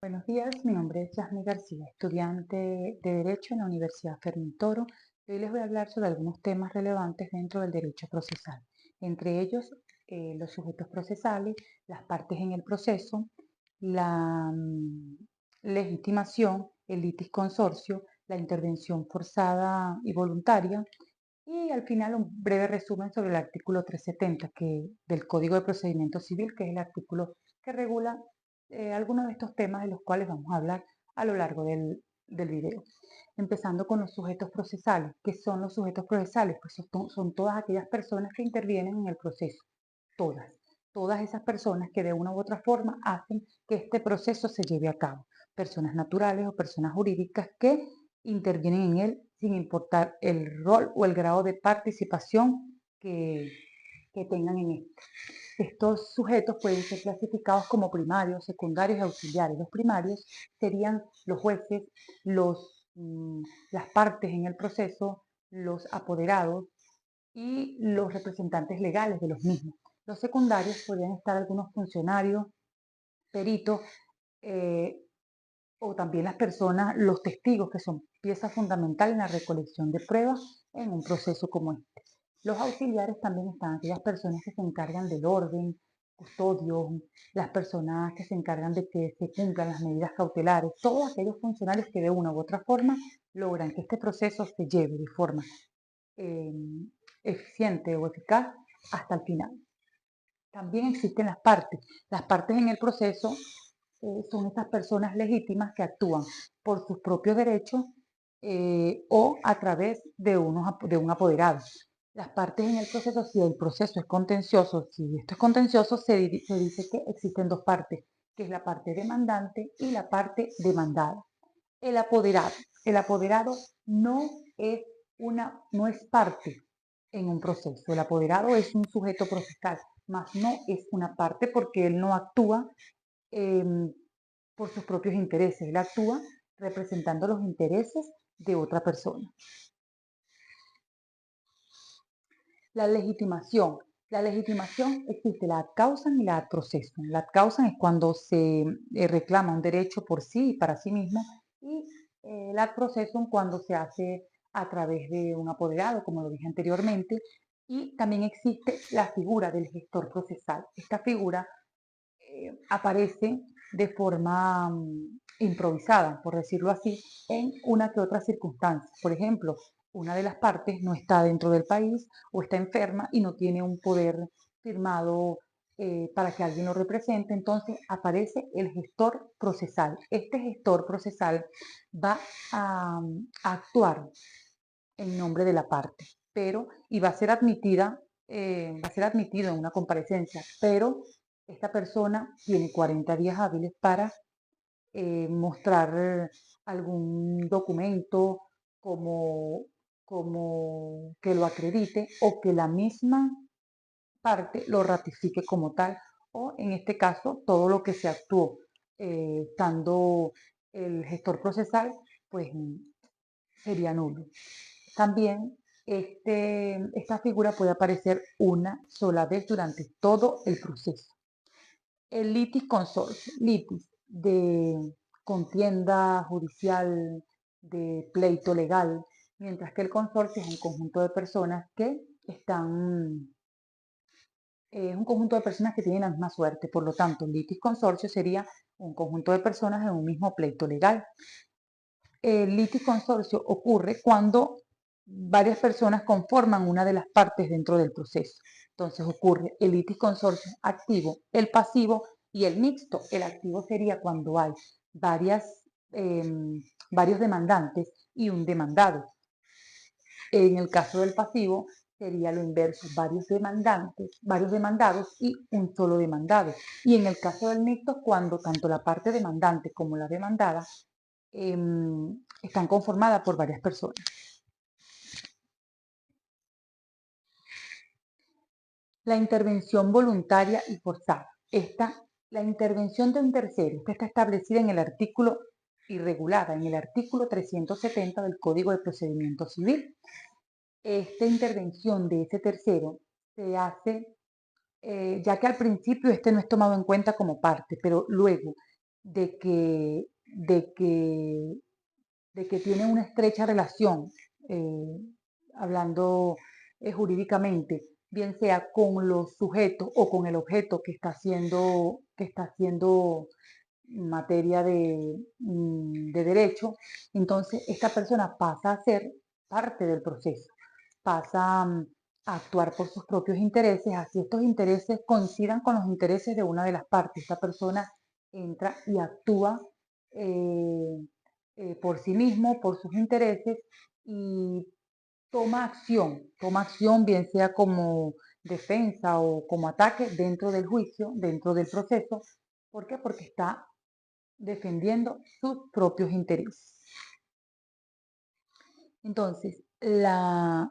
Buenos días, mi nombre es Yasmi García, estudiante de Derecho en la Universidad Fermín Toro. Y hoy les voy a hablar sobre algunos temas relevantes dentro del derecho procesal, entre ellos los sujetos procesales, las partes en el proceso, la legitimación, el litis consorcio, la intervención forzada y voluntaria, y al final un breve resumen sobre el artículo 370 del Código de Procedimiento Civil, que es el artículo que regula algunos de estos temas de los cuales vamos a hablar a lo largo del video. Empezando con los sujetos procesales. ¿Qué son los sujetos procesales? Pues son todas aquellas personas que intervienen en el proceso. Todas. Todas esas personas que de una u otra forma hacen que este proceso se lleve a cabo. Personas naturales o personas jurídicas que intervienen en él sin importar el rol o el grado de participación que tengan en él. Estos sujetos pueden ser clasificados como primarios, secundarios y auxiliares. Los primarios serían los jueces, las partes en el proceso, los apoderados y los representantes legales de los mismos. Los secundarios podrían estar algunos funcionarios, peritos, eh, o también las personas, los testigos, que son pieza fundamental en la recolección de pruebas en un proceso como este. Los auxiliares también están aquellas personas que se encargan del orden, custodios, las personas que se encargan de que se cumplan las medidas cautelares, todos aquellos funcionarios que de una u otra forma logran que este proceso se lleve de forma eh, eficiente o eficaz hasta el final. También existen las partes. Las partes en el proceso son estas personas legítimas que actúan por sus propios derechos o a través de un apoderado. Las partes en el proceso, si el proceso es contencioso, si esto es contencioso, se dice que existen dos partes, que es la parte demandante y la parte demandada. El apoderado. El apoderado no es parte en un proceso. El apoderado es un sujeto procesal, mas no es una parte porque él no actúa eh, por sus propios intereses. Él actúa representando los intereses de otra persona. La legitimación. La legitimación existe la ad causam y la ad processum. La ad causam es cuando se reclama un derecho por sí y para sí mismo, y la ad processum cuando se hace a través de un apoderado, como lo dije anteriormente, y también existe la figura del gestor procesal. Esta figura aparece de forma improvisada, por decirlo así, en una que otra circunstancia. Por ejemplo, una de las partes no está dentro del país o está enferma y no tiene un poder firmado para que alguien lo represente, entonces aparece el gestor procesal. Este gestor procesal va a actuar en nombre de la parte, pero, y va a ser va a ser admitido en una comparecencia, pero esta persona tiene 40 días hábiles para mostrar algún documento como, como que lo acredite o que la misma parte lo ratifique como tal, o en este caso todo lo que se actuó estando el gestor procesal, pues sería nulo. También esta figura puede aparecer una sola vez durante todo el proceso. El litis consorcio, litis de contienda judicial, de pleito legal, mientras que el consorcio es un conjunto de personas que están, es un conjunto de personas que tienen la misma suerte. Por lo tanto, el litis consorcio sería un conjunto de personas en un mismo pleito legal. El litis consorcio ocurre cuando varias personas conforman una de las partes dentro del proceso. Entonces ocurre el litis consorcio activo, el pasivo y el mixto. El activo sería cuando hay varios demandantes y un demandado. En el caso del pasivo sería lo inverso, varios demandantes, varios demandados y un solo demandado. Y en el caso del mixto, cuando tanto la parte demandante como la demandada están conformadas por varias personas. La intervención voluntaria y forzada. La intervención de un tercero, esta está establecida en el artículo y regulada en el artículo 370 del Código de Procedimiento Civil. Esta intervención de ese tercero se hace ya que al principio este no es tomado en cuenta como parte, pero luego de que, de que, de que tiene una estrecha relación, eh, hablando jurídicamente, bien sea con los sujetos o con el objeto que está haciendo materia de derecho, entonces esta persona pasa a ser parte del proceso, pasa a actuar por sus propios intereses, así estos intereses coincidan con los intereses de una de las partes. Esta persona entra y actúa eh, por sí mismo, por sus intereses y toma acción bien sea como defensa o como ataque dentro del juicio, dentro del proceso. ¿Por qué? Porque está defendiendo sus propios intereses. Entonces, la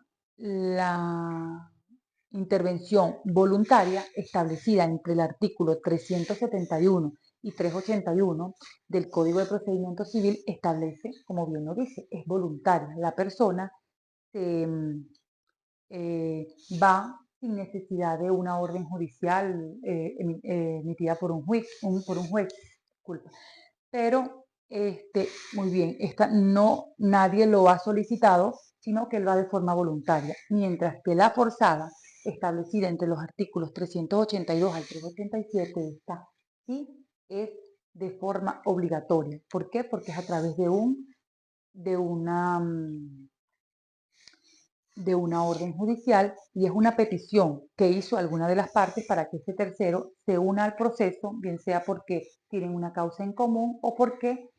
intervención voluntaria establecida entre el artículo 371 y 381 del Código de Procedimiento Civil establece, como bien lo dice, es voluntaria. La persona se va sin necesidad de una orden judicial emitida por por un juez, disculpa. Pero muy bien, no nadie lo ha solicitado, sino que lo va de forma voluntaria, mientras que la forzada, establecida entre los artículos 382 al 387, está sí es de forma obligatoria. ¿Por qué? Porque es a través de una de una orden judicial y es una petición que hizo alguna de las partes para que ese tercero se una al proceso, bien sea porque tienen una causa en común o porque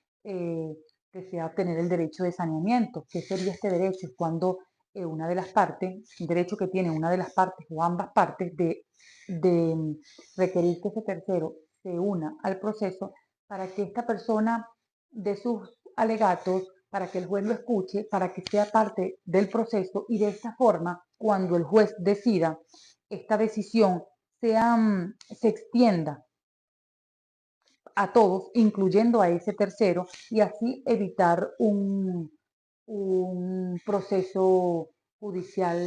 desea obtener el derecho de saneamiento. ¿Qué sería este derecho? Es cuando una de las partes, un derecho que tiene una de las partes o ambas partes de requerir que ese tercero se una al proceso para que esta persona de sus alegatos para que el juez lo escuche, para que sea parte del proceso y de esta forma, cuando el juez decida, esta decisión se extienda a todos, incluyendo a ese tercero, y así evitar un proceso judicial,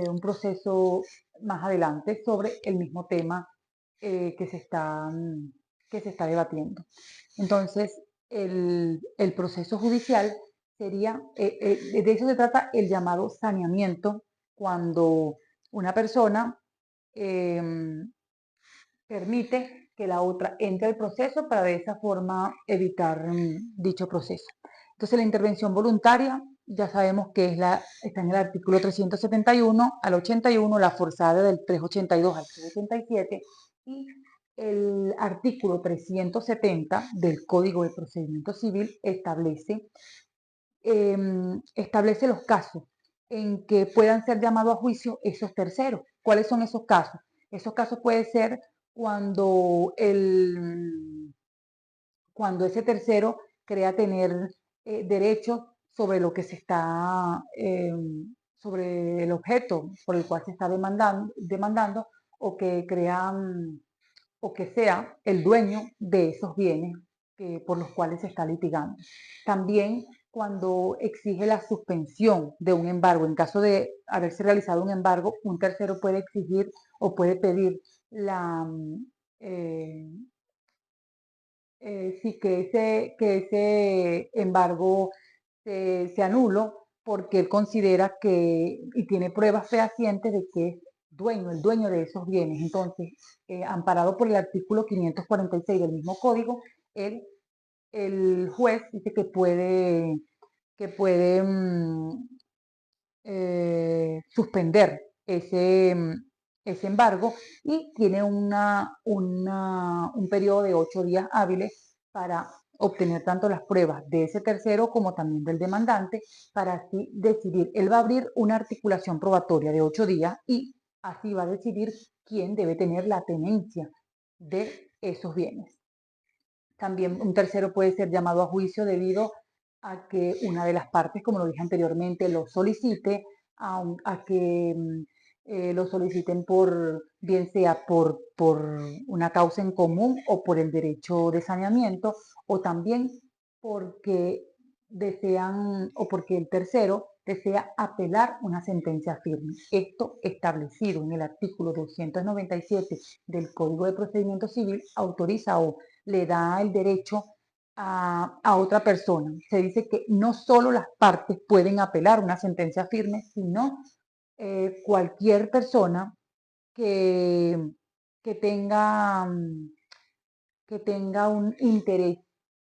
un proceso más adelante sobre el mismo tema que que se está debatiendo. Entonces, el proceso judicial sería, de eso se trata el llamado saneamiento, cuando una persona em, permite que la otra entre al proceso para de esa forma evitar dicho proceso. Entonces la intervención voluntaria ya sabemos que está en el artículo 371 al 81, la forzada del 382 al 387 y el artículo 370 del Código de Procedimiento Civil establece los casos en que puedan ser llamados a juicio esos terceros. ¿Cuáles son esos casos? Esos casos pueden ser cuando, cuando ese tercero crea tener derechos sobre lo que se está, sobre el objeto por el cual se está demandando o que crea o que sea el dueño de esos bienes por los cuales se está litigando. También cuando exige la suspensión de un embargo, en caso de haberse realizado un embargo, un tercero puede exigir o puede pedir la, eh, sí, que ese embargo se anuló porque él considera que, y tiene pruebas fehacientes de que es el dueño de esos bienes. Entonces, amparado por el artículo 546 del mismo código, el juez dice que puede suspender ese embargo y tiene un periodo de 8 días hábiles para obtener tanto las pruebas de ese tercero como también del demandante para así decidir. Él va a abrir una articulación probatoria de 8 días y así va a decidir quién debe tener la tenencia de esos bienes. También un tercero puede ser llamado a juicio debido a que una de las partes, como lo dije anteriormente, lo solicite, a que lo soliciten bien sea por una causa en común o por el derecho de saneamiento, o también porque desean o porque el tercero desea apelar una sentencia firme. Esto establecido en el artículo 297 del Código de Procedimiento Civil autoriza o le da el derecho a otra persona. Se dice que no solo las partes pueden apelar una sentencia firme, sino cualquier persona que, que tenga, que tenga un interés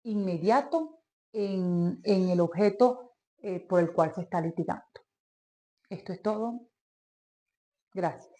inmediato en el objeto por el cual se está litigando. Esto es todo. Gracias.